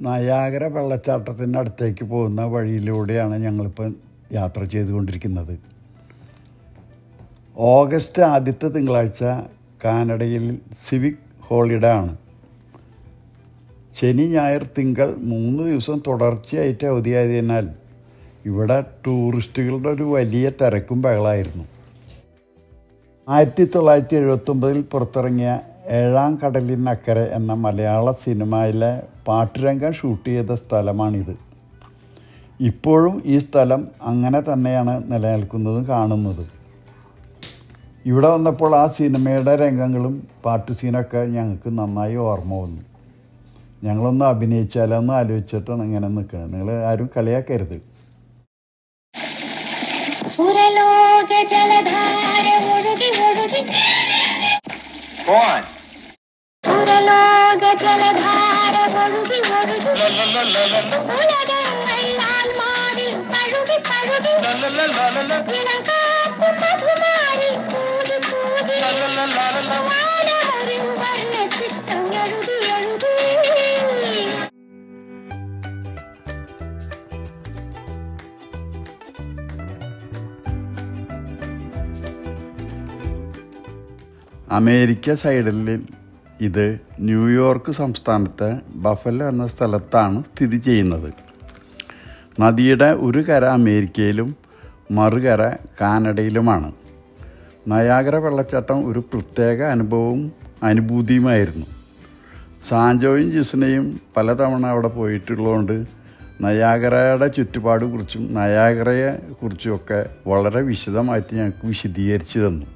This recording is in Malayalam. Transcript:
നയാഗര വെള്ളച്ചാട്ടത്തിൻ്റെ അടുത്തേക്ക് പോകുന്ന വഴിയിലൂടെയാണ് ഞങ്ങളിപ്പോൾ യാത്ര ചെയ്തുകൊണ്ടിരിക്കുന്നത്. ഓഗസ്റ്റ് ആദ്യത്തെ തിങ്കളാഴ്ച കാനഡയിൽ സിവിക് ഹോളിഡേ ആണ്. ശനി ഞായർ തിങ്കൾ 3 ദിവസം തുടർച്ചയായിട്ട് അവധിയായതിനാൽ ഇവിടെ ടൂറിസ്റ്റുകളുടെ ഒരു വലിയ തിരക്കും ബഹളമായിരുന്നു. 1979 പുറത്തിറങ്ങിയ ഏഴാം കടലിനക്കരെ എന്ന മലയാള സിനിമയിലെ പാട്ടുരംഗം ഷൂട്ട് ചെയ്ത സ്ഥലമാണിത്. ഇപ്പോഴും ഈ സ്ഥലം അങ്ങനെ തന്നെയാണ് നിലനിൽക്കുന്നതും കാണുന്നത്. ഇവിടെ വന്നപ്പോൾ ആ സിനിമയുടെ രംഗങ്ങളും പാട്ടു സീനൊക്കെ ഞങ്ങൾക്ക് നന്നായി ഓർമ്മ വന്നു. ഞങ്ങളൊന്ന് അഭിനയിച്ചാലോന്ന് ആലോചിച്ചിട്ടാണ് ഇങ്ങനെ നിൽക്കുന്നത്. നിങ്ങൾ ആരും കളിയാക്കരുത്. സുരലോക ജലധാര ഒഴുകി ഒഴുകി സുരലോക ജലധാര ഒഴുകി ഒഴുകി ഉലകങ്ങളാൽ മാറി പഴുകി പഴുകി ഇളങ്കാത്തു മധുമാരി കൂടി കൂടി വാനമൊരു വർണ്ണ ചിത്രം എഴുതി എഴുതി. അമേരിക്ക സൈഡിൽ ഇത് ന്യൂയോർക്ക് സംസ്ഥാനത്തെ ബഫലോ എന്ന സ്ഥലത്താണ് സ്ഥിതി ചെയ്യുന്നത്. നദിയുടെ ഒരു കര അമേരിക്കയിലും മറുകര കാനഡയിലുമാണ്. നയാഗര വെള്ളച്ചാട്ടം ഒരു പ്രത്യേക അനുഭൂതിയുമായിരുന്നു. സാൻജോയും ജിസ്നയും പലതവണ അവിടെ പോയിട്ടുള്ളതുകൊണ്ട് നയാഗരയുടെ ചുറ്റുപാടുകുറിച്ചും നയാഗരയെ കുറിച്ചുമൊക്കെ വളരെ വിശദമായിട്ട് ഞങ്ങൾക്ക് വിശദീകരിച്ചു തന്നു.